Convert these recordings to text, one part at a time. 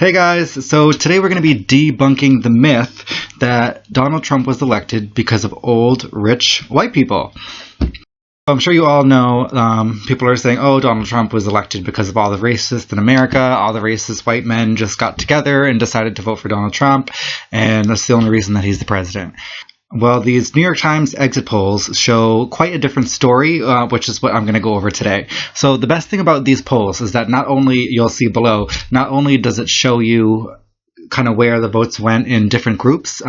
Hey guys, so today we're going to be debunking the myth that Donald Trump was elected because of old, rich white people. I'm sure you all know, people are saying, oh, Donald Trump was elected because of all the racists in America. All the racist white men just got together and decided to vote for Donald Trump, and that's the only reason that he's the president. Well, these New York Times exit polls show quite a different story, which is what I'm going to go over today. So the best thing about these polls is that not only, you'll see below, not only does it show you kind of where the votes went in different groups,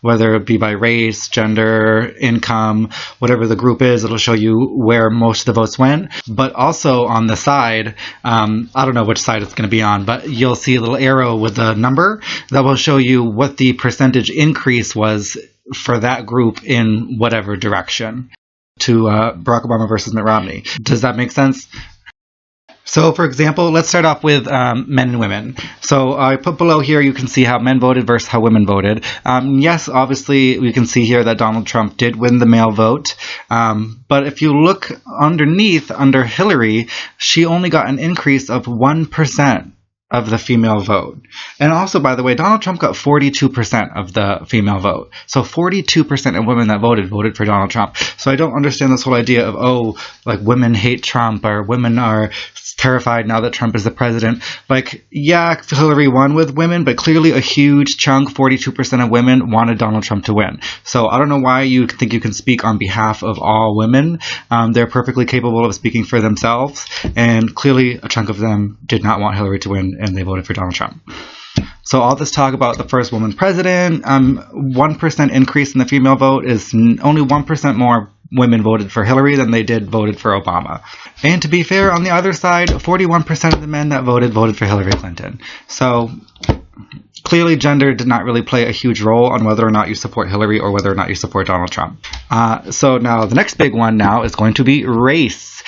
whether it be by race, gender, income, whatever the group is, it'll show you where most of the votes went. But also on the side, I don't know which side it's going to be on, but you'll see a little arrow with a number that will show you what the percentage increase was for that group in whatever direction to Barack Obama versus Mitt Romney. Does that make sense? So, for example, let's start off with men and women. So I put below here, you can see how men voted versus how women voted. Yes, obviously, we can see here that Donald Trump did win the male vote. But if you look underneath, under Hillary, she only got an increase of 1% of the female vote. And also, by the way, Donald Trump got 42% of the female vote. So 42% of women that voted for Donald Trump. So I don't understand this whole idea of, oh, like women hate Trump or women are terrified now that Trump is the president. Like, yeah, Hillary won with women, but clearly a huge chunk, 42% of women, wanted Donald Trump to win. So I don't know why you think you can speak on behalf of all women. They're perfectly capable of speaking for themselves. And clearly a chunk of them did not want Hillary to win, and they voted for Donald Trump. So all this talk about the first woman president, 1% increase in the female vote is only 1% more women voted for Hillary than they voted for Obama. And to be fair, on the other side, 41% of the men that voted for Hillary Clinton. So clearly gender did not really play a huge role on whether or not you support Hillary or whether or not you support Donald Trump. So now the next big one now is going to be race.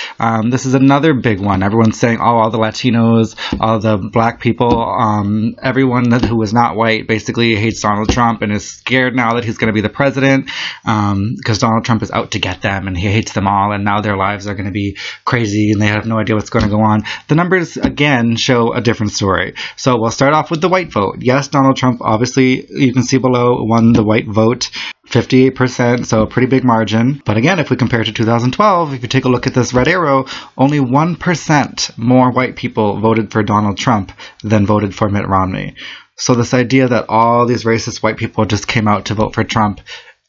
This is another big one. Everyone's saying, oh, all the Latinos, all the black people, everyone who is not white basically hates Donald Trump and is scared now that he's going to be the president because Donald Trump is out to get them and he hates them all, and now their lives are going to be crazy and they have no idea what's going to go on. The numbers, again, show a different story. So we'll start off with the white vote. Yes, Donald Trump, obviously, you can see below, won the white vote. 58%, so a pretty big margin. But again, if we compare it to 2012, if you take a look at this red arrow, only 1% more white people voted for Donald Trump than voted for Mitt Romney. So this idea that all these racist white people just came out to vote for Trump,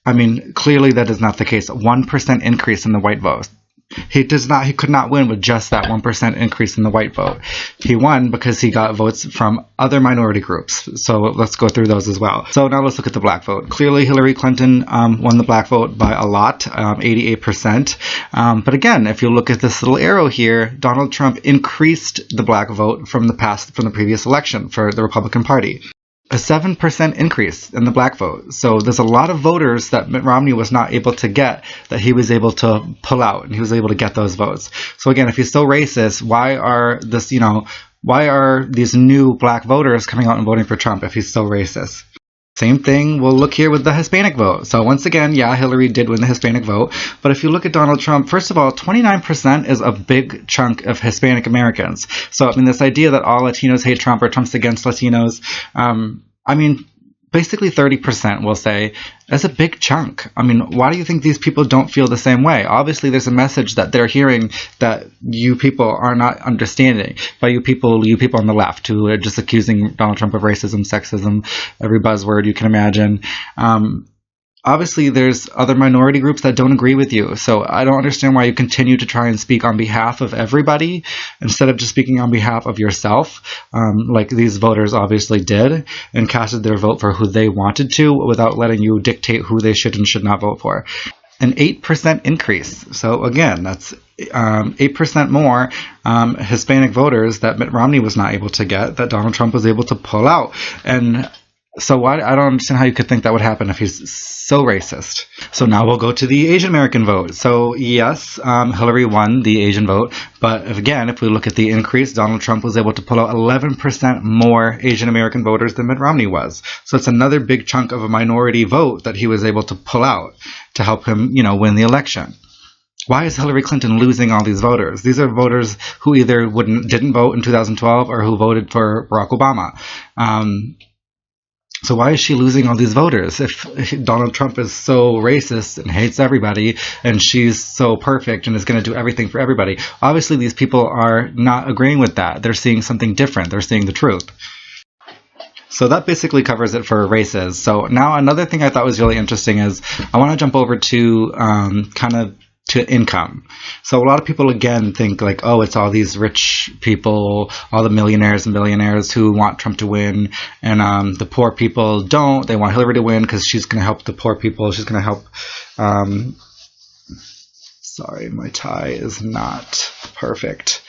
I mean, clearly that is not the case. 1% increase in the white vote. He could not win with just that 1% increase in the white vote. He won because he got votes from other minority groups. So let's go through those as well. So now let's look at the black vote. Clearly Hillary Clinton won the black vote by a lot, 88%. But again, if you look at this little arrow here, Donald Trump increased the black vote from the previous election for the Republican Party. A 7% increase in the black vote. So there's a lot of voters that Mitt Romney was not able to get that he was able to pull out, and he was able to get those votes. So again, if he's so racist, why are these new black voters coming out and voting for Trump if he's so racist? Same thing, we'll look here with the Hispanic vote. So once again, yeah, Hillary did win the Hispanic vote. But if you look at Donald Trump, first of all, 29% is a big chunk of Hispanic Americans. So, I mean, this idea that all Latinos hate Trump or Trump's against Latinos, I mean, basically 30%, we'll say, is a big chunk. I mean, why do you think these people don't feel the same way? Obviously, there's a message that they're hearing that you people are not understanding. By you people on the left who are just accusing Donald Trump of racism, sexism, every buzzword you can imagine. Obviously, there's other minority groups that don't agree with you. So I don't understand why you continue to try and speak on behalf of everybody instead of just speaking on behalf of yourself, like these voters obviously did, and casted their vote for who they wanted to without letting you dictate who they should and should not vote for. An 8% increase. So again, that's 8% more Hispanic voters that Mitt Romney was not able to get, that Donald Trump was able to pull out. And so I don't understand how you could think that would happen if he's so racist. So now we'll go to the Asian American vote. So yes, Hillary won the Asian vote, but again, if we look at the increase, Donald Trump was able to pull out 11% more Asian American voters than Mitt Romney was. So it's another big chunk of a minority vote that he was able to pull out to help him, win the election. Why is Hillary Clinton losing all these voters? These are voters who either didn't vote in 2012 or who voted for Barack Obama. So why is she losing all these voters if Donald Trump is so racist and hates everybody and she's so perfect and is going to do everything for everybody? Obviously, these people are not agreeing with that. They're seeing something different. They're seeing the truth. So that basically covers it for races. So now another thing I thought was really interesting is I want to jump over to to income. So a lot of people again think like, oh, it's all these rich people, all the millionaires and billionaires who want Trump to win, and the poor people don't. They want Hillary to win because she's going to help the poor people. She's going to help. Sorry, my tie is not perfect.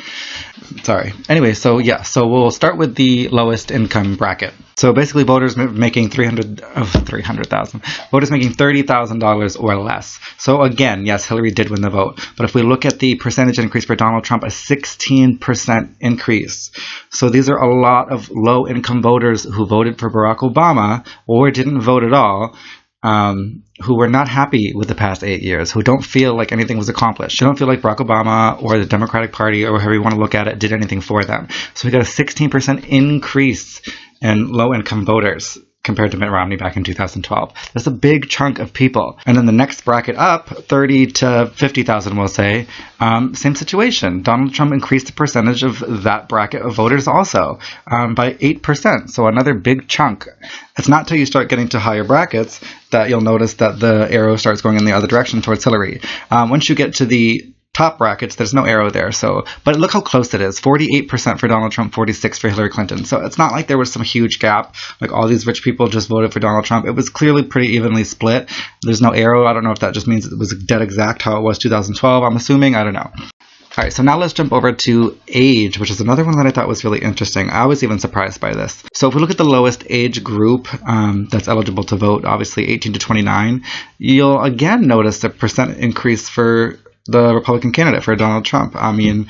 Sorry. Anyway, so we'll start with the lowest income bracket. So basically, voters making $300,000. Voters making $30,000 or less. So again, yes, Hillary did win the vote. But if we look at the percentage increase for Donald Trump, a 16% increase. So these are a lot of low-income voters who voted for Barack Obama or didn't vote at all. Who were not happy with the past 8 years, who don't feel like anything was accomplished. They don't feel like Barack Obama or the Democratic Party, or however you want to look at it, did anything for them. So we got a 16% increase in low-income voters compared to Mitt Romney back in 2012. That's a big chunk of people. And then the next bracket up, 30 to 50,000, we'll say, same situation. Donald Trump increased the percentage of that bracket of voters also by 8%. So another big chunk. It's not till you start getting to higher brackets that you'll notice that the arrow starts going in the other direction towards Hillary. Once you get to the top brackets, there's no arrow there. But look how close it is. 48% for Donald Trump, 46% for Hillary Clinton. So it's not like there was some huge gap, like all these rich people just voted for Donald Trump. It was clearly pretty evenly split. There's no arrow. I don't know if that just means it was dead exact how it was 2012. I'm assuming. I don't know. All right, so now let's jump over to age, which is another one that I thought was really interesting. I was even surprised by this. So if we look at the lowest age group that's eligible to vote, obviously 18 to 29, you'll again notice a percent increase for the Republican candidate, for Donald Trump. I mean,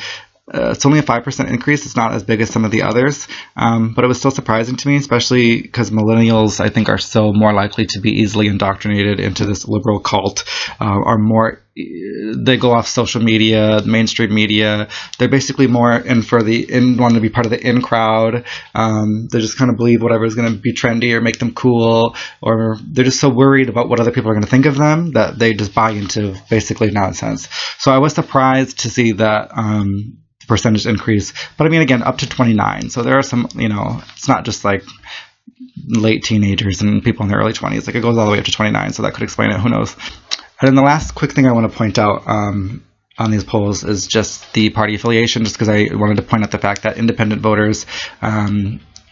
it's only a 5% increase. It's not as big as some of the others, but it was still surprising to me, especially because millennials, I think, are still more likely to be easily indoctrinated into this liberal cult, they go off social media, mainstream media. They're basically more in for want to be part of the in crowd. They just kind of believe whatever is going to be trendy or make them cool, or they're just so worried about what other people are going to think of them that they just buy into basically nonsense. So I was surprised to see that percentage increase, but I mean, again, up to 29. So there are some, it's not just like late teenagers and people in their early 20s. Like, it goes all the way up to 29, so that could explain it. Who knows? And then the last quick thing I want to point out on these polls is just the party affiliation, just because I wanted to point out the fact that independent voters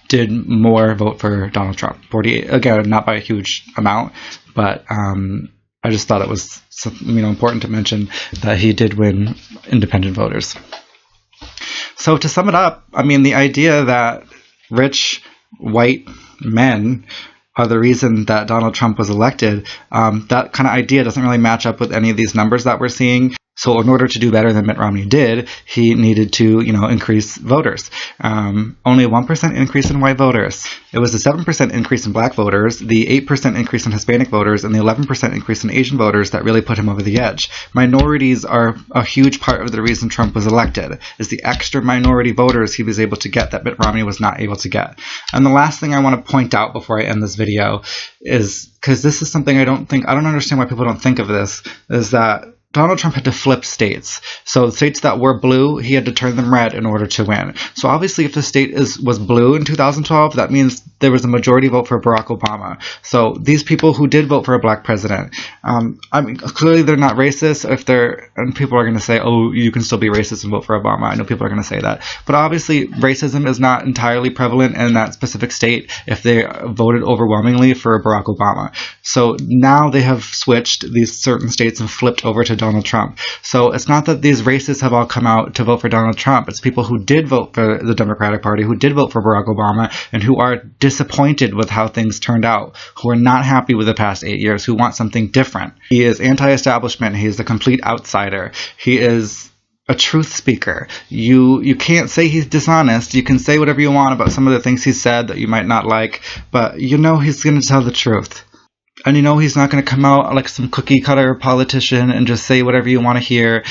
did more vote for Donald Trump. 48, again, not by a huge amount, but I just thought it was important to mention that he did win independent voters. So to sum it up, I mean, the idea that rich white men are the reason that Donald Trump was elected, that kind of idea doesn't really match up with any of these numbers that we're seeing. So in order to do better than Mitt Romney did, he needed to, increase voters. Only a 1% increase in white voters. It was a 7% increase in black voters, the 8% increase in Hispanic voters, and the 11% increase in Asian voters that really put him over the edge. Minorities are a huge part of the reason Trump was elected, is the extra minority voters he was able to get that Mitt Romney was not able to get. And the last thing I want to point out before I end this video is, because this is something I don't understand why people don't think of this, is that Donald Trump had to flip states. So states that were blue, he had to turn them red in order to win. So obviously if the state was blue in 2012, that means there was a majority vote for Barack Obama. So these people who did vote for a black president, I mean, clearly they're not racist. And people are going to say, oh, you can still be racist and vote for Obama. I know people are going to say that. But obviously racism is not entirely prevalent in that specific state if they voted overwhelmingly for Barack Obama. So now they have switched these certain states and flipped over to Donald Trump. So it's not that these racists have all come out to vote for Donald Trump. It's people who did vote for the Democratic Party, who did vote for Barack Obama, and who are disappointed with how things turned out, who are not happy with the past 8 years, who want something different. He is anti-establishment. He is a complete outsider. He is a truth speaker. You can't say he's dishonest. You can say whatever you want about some of the things he said that you might not like, but he's going to tell the truth. And he's not going to come out like some cookie cutter politician and just say whatever you want to hear.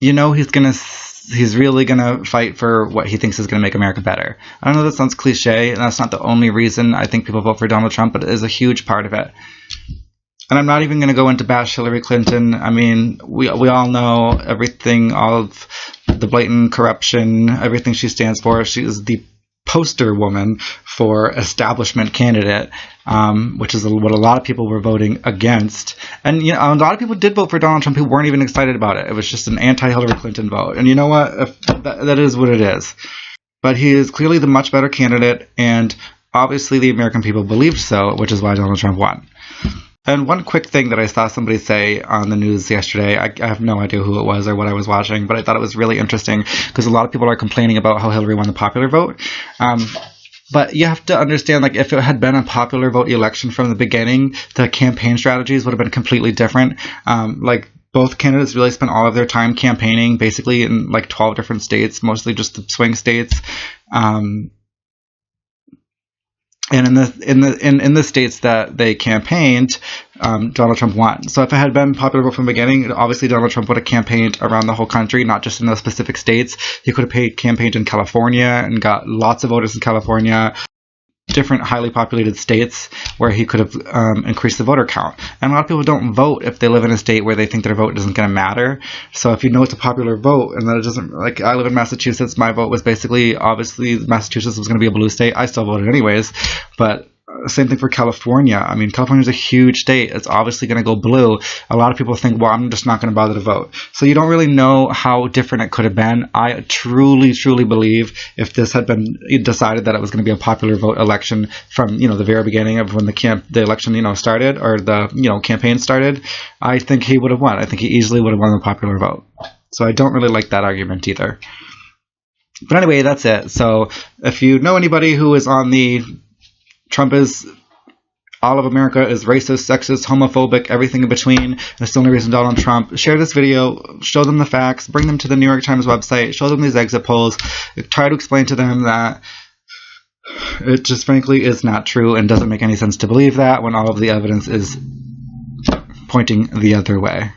He's really going to fight for what he thinks is going to make America better. I know that sounds cliche, and that's not the only reason I think people vote for Donald Trump, but it is a huge part of it. And I'm not even going to go into bash Hillary Clinton. I mean, we all know everything, all of the blatant corruption, everything she stands for. She is the poster woman for establishment candidate, which is what a lot of people were voting against. And a lot of people did vote for Donald Trump who weren't even excited about it. It was just an anti-Hillary Clinton vote. And you know what? That is what it is. But he is clearly the much better candidate, and obviously the American people believed so, which is why Donald Trump won. And one quick thing that I saw somebody say on the news yesterday, I have no idea who it was or what I was watching, but I thought it was really interesting because a lot of people are complaining about how Hillary won the popular vote. But you have to understand, like, if it had been a popular vote election from the beginning, the campaign strategies would have been completely different. Both candidates really spent all of their time campaigning basically in like 12 different states, mostly just the swing states. And in the states that they campaigned, Donald Trump won. So if it had been popular vote from the beginning, obviously Donald Trump would have campaigned around the whole country, not just in those specific states. He could have campaigned in California and got lots of voters in California, different highly populated states where he could have increased the voter count. And a lot of people don't vote if they live in a state where they think their vote isn't going to matter. So if you know it's a popular vote and that it doesn't, like, I live in Massachusetts, my vote was basically, obviously Massachusetts was going to be a blue state. I still voted anyways, but same thing for California. I mean, California is a huge state. It's obviously going to go blue. A lot of people think, well, I'm just not going to bother to vote. So you don't really know how different it could have been. I truly, truly believe if this had been decided that it was going to be a popular vote election from, the very beginning of when the election, started, or the, campaign started, I think he would have won. I think he easily would have won the popular vote. So I don't really like that argument either. But anyway, that's it. So if you know anybody who is on the all of America is racist, sexist, homophobic, everything in between, that's the only reason Donald Trump, share this video, show them the facts, bring them to the New York Times website, show them these exit polls, try to explain to them that it just frankly is not true and doesn't make any sense to believe that when all of the evidence is pointing the other way.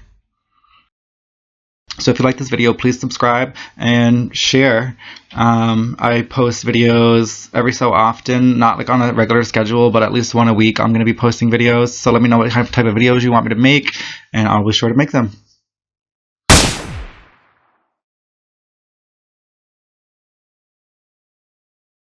So if you like this video, please subscribe and share. I post videos every so often, not like on a regular schedule, but at least one a week I'm going to be posting videos. So let me know what type of videos you want me to make, and I'll be sure to make them.